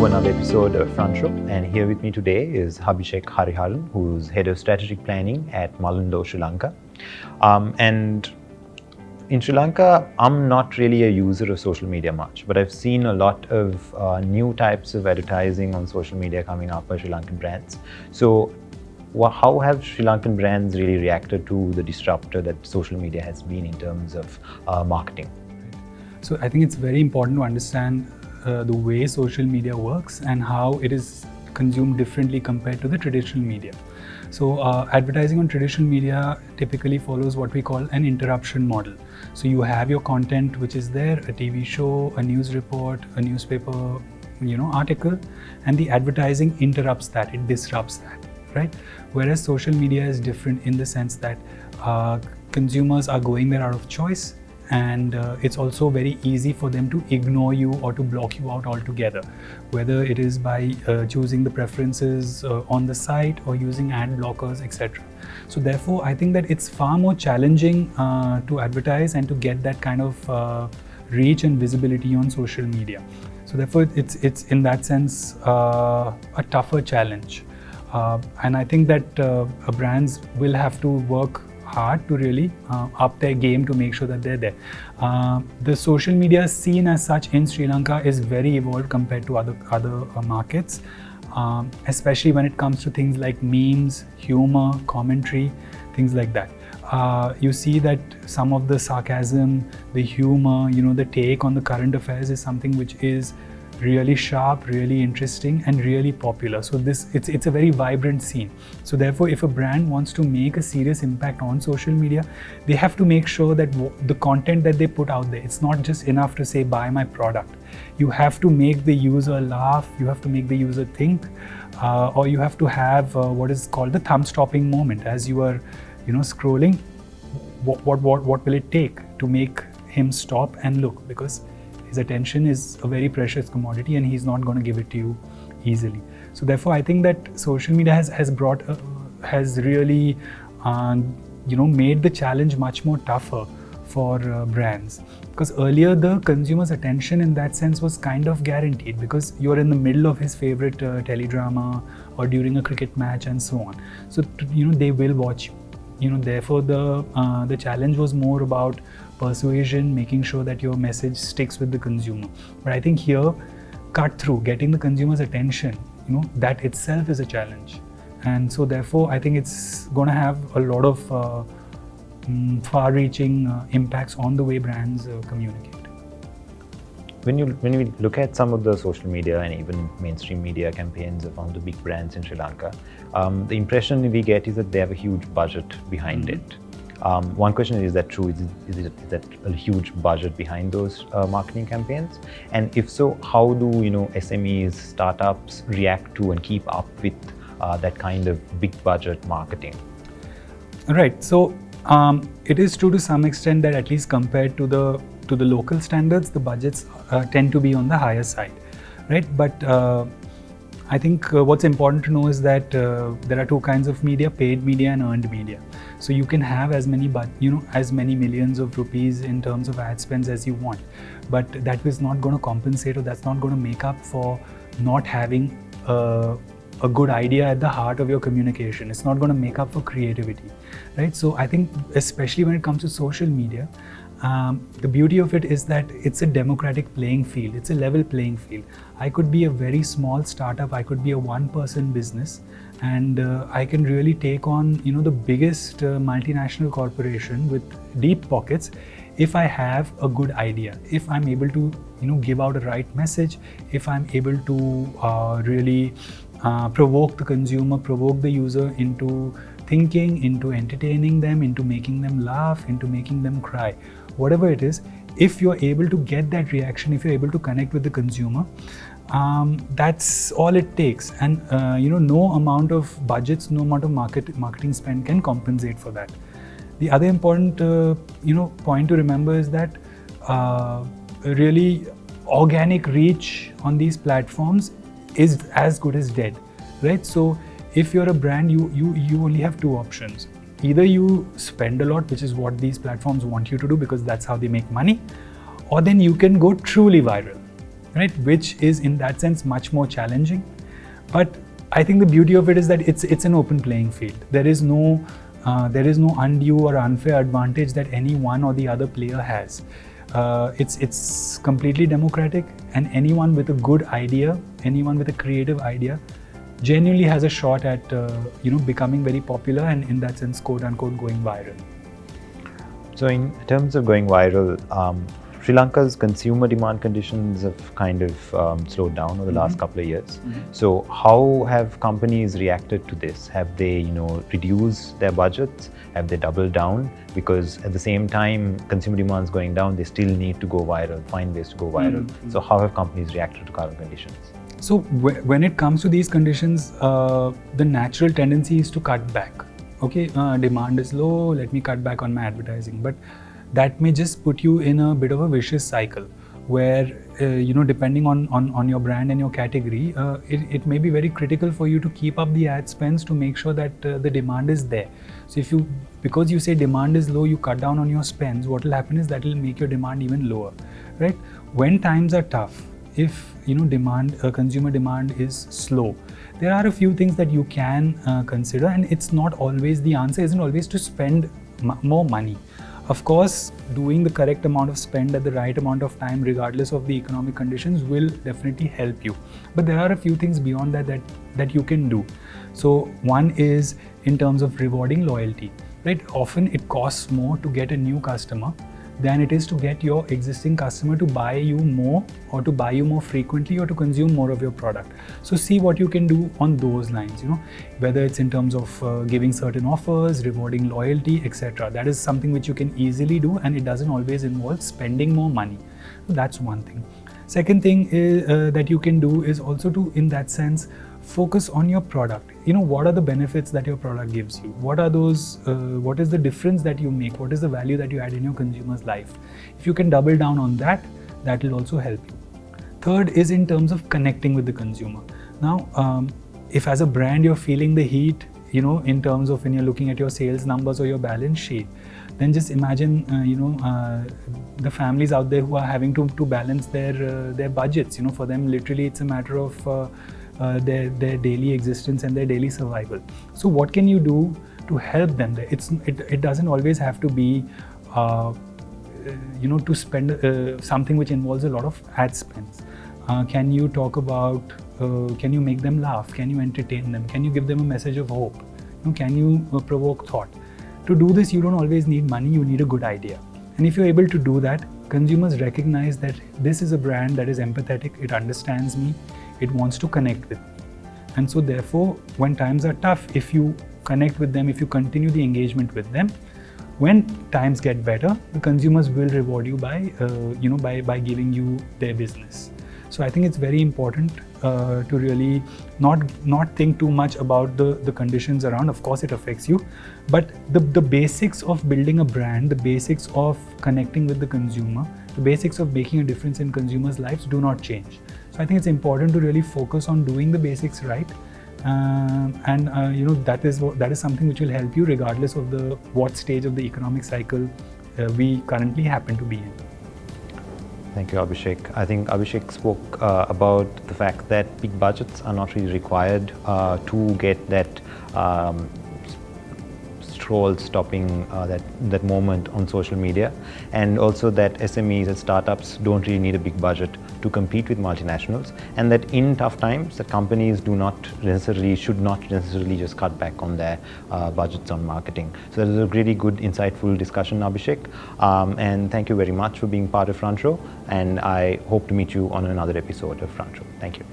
to another episode of Front Row, and here with me today is Abhishek Hariharan, who's Head of Strategic Planning at Mullundo, Sri Lanka. And in Sri Lanka, I'm not really a user of social media much, but I've seen a lot of new types of advertising on social media coming up by Sri Lankan brands. So how have Sri Lankan brands really reacted to the disruptor that social media has been in terms of marketing? So I think it's very important to understand the way social media works and how it is consumed differently compared to the traditional media. So advertising on traditional media typically follows what we call an interruption model. So you have your content which is there, a TV show, a news report, a newspaper, article, and the advertising interrupts that, it disrupts that, right? Whereas social media is different in the sense that consumers are going there out of choice, and it's also very easy for them to ignore you or to block you out altogether, whether it is by choosing the preferences on the site or using ad blockers, etc. So therefore I think that it's far more challenging to advertise and to get that kind of reach and visibility on social media. So therefore it's in that sense a tougher challenge, and I think that brands will have to work hard to really up their game to make sure that they're there. The social media scene as such in Sri Lanka is very evolved compared to other markets, especially when it comes to things like memes, humor, commentary, things like that. You see that some of the sarcasm, the humor, the take on the current affairs is something which is really sharp, really interesting, and really popular. So it's a very vibrant scene. So therefore, if a brand wants to make a serious impact on social media, they have to make sure that the content that they put out there, it's not just enough to say buy my product. You have to make the user laugh, you have to make the user think, or you have to have what is called the thumb-stopping moment. As you are scrolling, what will it take to make him stop and look? Because his attention is a very precious commodity and he's not going to give it to you easily. So therefore I think that social media has really made the challenge much more tougher for brands, because earlier the consumer's attention in that sense was kind of guaranteed, because you're in the middle of his favorite teledrama or during a cricket match and so on. So they will watch you. Therefore the challenge was more about persuasion, making sure that your message sticks with the consumer. But I think here, cut through, getting the consumer's attention, that itself is a challenge. And so therefore I think it's going to have a lot of far-reaching impacts on the way brands communicate. When we look at some of the social media and even mainstream media campaigns of the big brands in Sri Lanka, the impression we get is that they have a huge budget behind it. One question is that true? Is that a huge budget behind those marketing campaigns? And if so, how do SMEs, startups react to and keep up with that kind of big budget marketing? Right. So it is true to some extent that at least compared to the local standards, the budgets tend to be on the higher side, right? But I think what's important to know is that there are two kinds of media: paid media and earned media. So you can have as many millions of rupees in terms of ad spends as you want, but that is not going to compensate, or that's not going to make up for not having a good idea at the heart of your communication. It's not going to make up for creativity, right? So I think especially when it comes to social media, the beauty of it is that it's a democratic playing field. It's a level playing field. I could be a very small startup. I could be a one-person business, and I can really take on the biggest multinational corporation with deep pockets if I have a good idea. If I'm able to give out a right message. If I'm able to really provoke the consumer, provoke the user into thinking, into entertaining them, into making them laugh, into making them cry. Whatever it is, if you're able to get that reaction, if you're able to connect with the consumer, that's all it takes. And no amount of budgets, no amount of marketing spend can compensate for that. The other important point to remember is that really organic reach on these platforms is as good as dead, right? So if you're a brand, you only have two options. Either you spend a lot, which is what these platforms want you to do because that's how they make money, or then you can go truly viral. right? Which is in that sense much more challenging. But I think the beauty of it is that it's an open playing field. There is no undue or unfair advantage that any one or the other player has. It's completely democratic, and anyone with a good idea, anyone with a creative idea, genuinely has a shot at becoming very popular and in that sense, quote unquote, going viral. So in terms of going viral, Sri Lanka's consumer demand conditions have kind of slowed down over the last couple of years. So how have companies reacted to this? Have they, reduced their budgets? Have they doubled down? Because at the same time, consumer demand is going down, they still need to go viral, find ways to go viral. So how have companies reacted to current conditions? So when it comes to these conditions, the natural tendency is to cut back. Okay, demand is low, let me cut back on my advertising. But that may just put you in a bit of a vicious cycle where, depending on your brand and your category, it may be very critical for you to keep up the ad spends to make sure that the demand is there. So because you say demand is low, you cut down on your spends, what will happen is that will make your demand even lower, right? When times are tough, if consumer demand is slow, there are a few things that you can consider, and it's not always, the answer isn't always to spend more money. Of course, doing the correct amount of spend at the right amount of time, regardless of the economic conditions, will definitely help you. But there are a few things beyond that you can do. So one is in terms of rewarding loyalty, right? Often it costs more to get a new customer than it is to get your existing customer to buy you more, or to buy you more frequently, or to consume more of your product. So see what you can do on those lines, whether it's in terms of giving certain offers, rewarding loyalty, etc. That is something which you can easily do, and it doesn't always involve spending more money. So that's one thing. Second thing is, that you can do is also to, in that sense, focus on your product. What are the benefits that your product gives you? What are those? What is the difference that you make? What is the value that you add in your consumer's life? If you can double down on that, that will also help you. Third is in terms of connecting with the consumer. Now, if as a brand you're feeling the heat, in terms of when you're looking at your sales numbers or your balance sheet, then just imagine, the families out there who are having to balance their budgets. For them, literally, it's a matter of their daily existence and their daily survival. So what can you do to help them there? It doesn't always have to be to spend something which involves a lot of ad spends. Can you talk about, can you make them laugh? Can you entertain them? Can you give them a message of hope? Can you provoke thought? To do this, you don't always need money, you need a good idea. And if you're able to do that, consumers recognize that this is a brand that is empathetic, it understands me, it wants to connect with me. And so therefore, when times are tough, if you connect with them, if you continue the engagement with them, when times get better, the consumers will reward you by giving you their business. So I think it's very important to really not think too much about the conditions around. Of course, it affects you, but the basics of building a brand, the basics of connecting with the consumer, the basics of making a difference in consumers' lives do not change. So I think it's important to really focus on doing the basics right, that is something which will help you regardless of what stage of the economic cycle we currently happen to be in. Thank you, Abhishek. I think Abhishek spoke about the fact that big budgets are not really required to get that scroll stopping that moment on social media, and also that SMEs and startups don't really need a big budget to compete with multinationals, and that in tough times, the companies should not necessarily just cut back on their budgets on marketing. So that was a really good, insightful discussion, Abhishek, and thank you very much for being part of Front Row, and I hope to meet you on another episode of Front Row. Thank you.